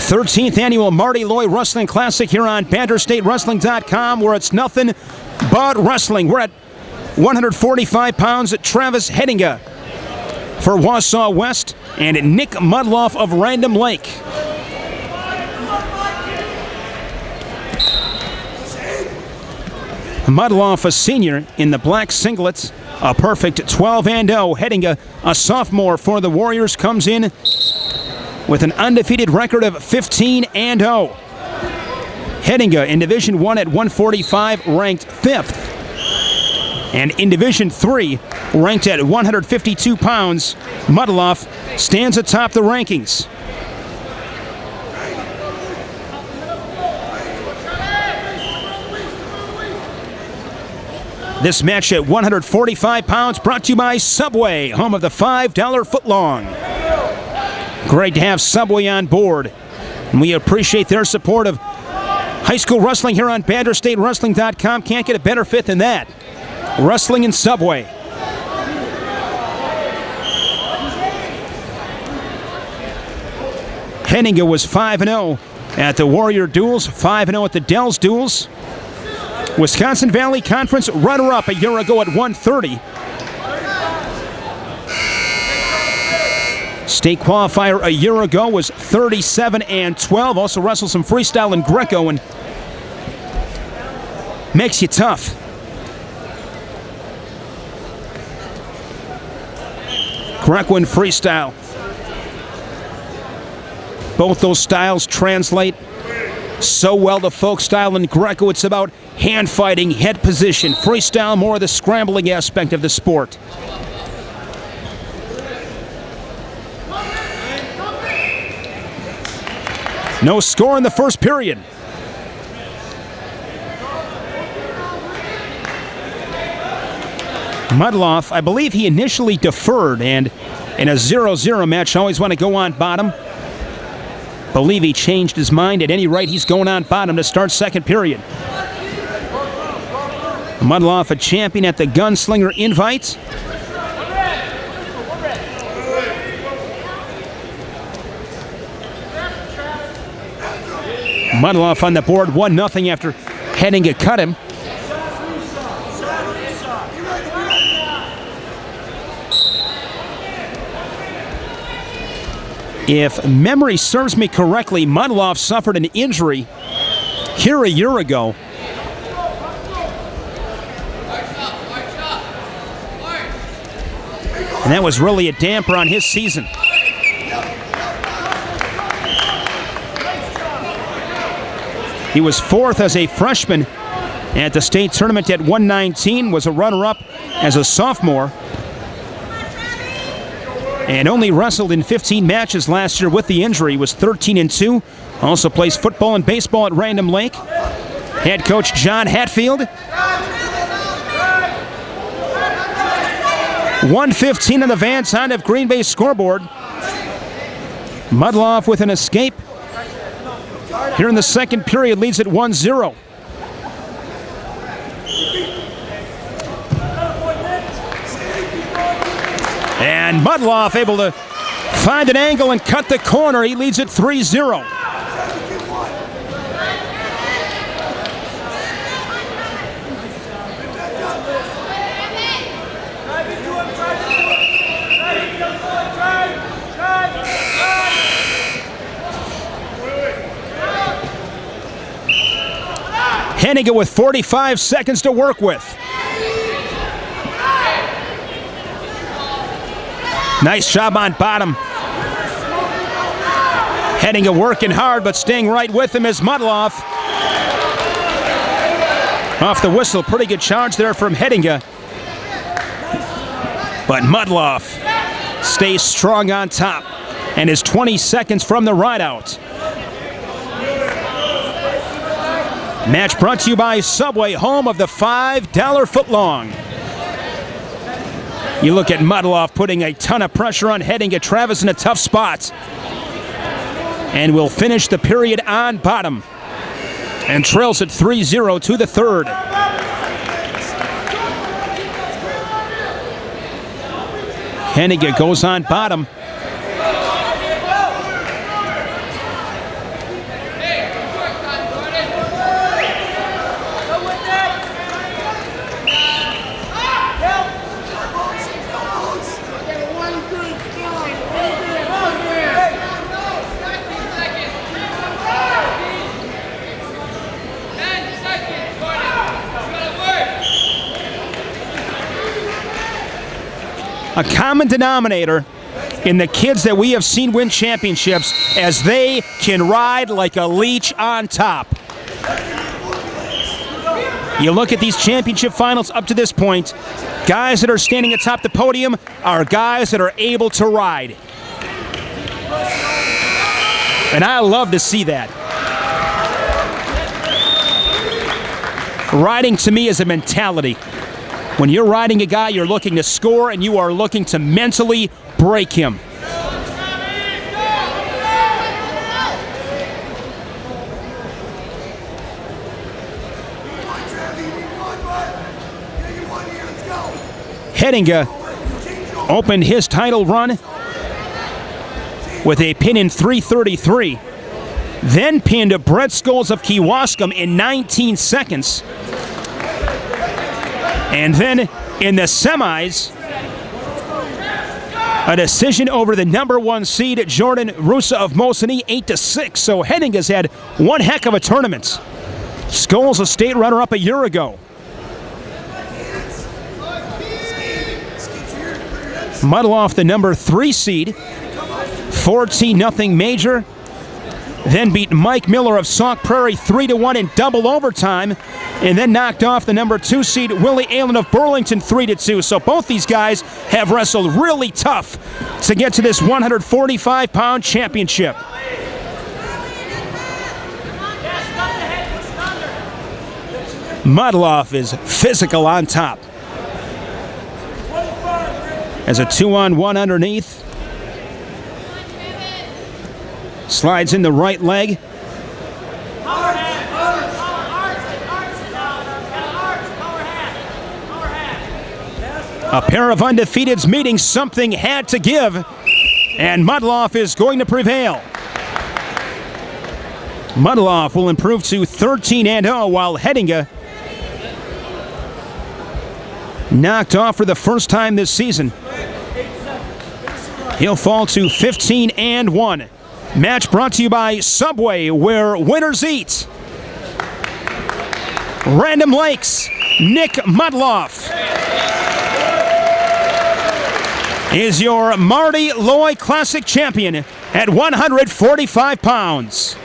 13th annual Marty Loy Wrestling Classic here on BanterStateWrestling.com, where it's nothing but wrestling. We're at 145 pounds at Travis Hettinga for Wausau West and Nick Mudlaff of Random Lake. Mudlaff, a senior in the black singlets, a perfect 12-0. Hettinga, a sophomore for the Warriors, comes in with an undefeated record of 15-0. Hettinga in Division I at 145, ranked 5th. And in Division III, ranked at 152 pounds, Mudlaff stands atop the rankings. This match at 145 pounds brought to you by Subway, home of the $5 footlong. Great to have Subway on board, and we appreciate their support of high school wrestling here on BanterStateWrestling.com. Can't get a better fit than that. Wrestling and Subway. Hettinga was 5-0 at the Warrior Duels, 5-0 at the Dells Duels. Wisconsin Valley Conference runner-up a year ago at 130. State qualifier a year ago was 37-12. Also wrestled some freestyle and Greco, and makes you tough. Greco and freestyle. Both those styles translate so well to folk style and Greco. It's about hand fighting, head position. Freestyle, more of the scrambling aspect of the sport. No score in the first period. Mudlaff, I believe he initially deferred, and in a 0-0 match, always want to go on bottom. Believe he changed his mind. At any rate, he's going on bottom to start second period. Mudlaff, a champion at the Gunslinger Invite. Mudlaff on the board, 1-0 after Hettinga cut him. If memory serves me correctly, Mudlaff suffered an injury here a year ago. And that was really a damper on his season. He was 4th as a freshman at the state tournament at 119, was a runner-up as a sophomore, and only wrestled in 15 matches last year with the injury. Was 13-2. Also plays football and baseball at Random Lake. Head coach John Hatfield. 1:15 on the Van Zandt of Green Bay scoreboard. Mudlaff with an escape here in the second period, leads at 1-0. And Mudlaff able to find an angle and cut the corner. He leads at 3-0. Hettinga with 45 seconds to work with. Nice job on bottom. Hettinga working hard, but staying right with him is Mudlaff. Off the whistle, pretty good charge there from Hettinga. But Mudlaff stays strong on top and is 20 seconds from the rideout. Match brought to you by Subway, home of the $5 footlong. You look at Mudlaff putting a ton of pressure on Hettinga. Travis in a tough spot. And will finish the period on bottom. And trails at 3-0 to the third. Hettinga goes on bottom. a common denominator in the kids that we have seen win championships, as they can ride like a leech on top. You look at these championship finals up to this point, guys that are standing atop the podium are guys that are able to ride. And I love to see that. Riding to me is a mentality. When you're riding a guy, you're looking to score and you are looking to mentally break him. Hettinga opened his title run with a pin in 3:33, then pinned Brett Scholes of Kewaskum in 19 seconds. And then in the semis, a decision over the number 1 seed, Jordan Rusa of Mosinee, 8-6. So Hettinga's had one heck of a tournament. Scholes, a state runner-up a year ago. Mudlaff, the number 3 seed, 14-0 major. Then beat Mike Miller of Sauk Prairie 3-1 in double overtime, and then knocked off the number 2 seed Willie Allen of Burlington 3-2. So both these guys have wrestled really tough to get to this 145-pound championship. Mudlaff is physical on top. As a 2-on-1 underneath. Slides in the right leg. A pair of undefeateds meeting, something had to give, and Mudlaff is going to prevail. Mudlaff will improve to 13-0, while Hettinga knocked off for the first time this season. He'll fall to 15-1. Match brought to you by Subway, where winners eat. Random Lakes, Nick Mudlaff is your Marty Loy Classic champion at 145 pounds.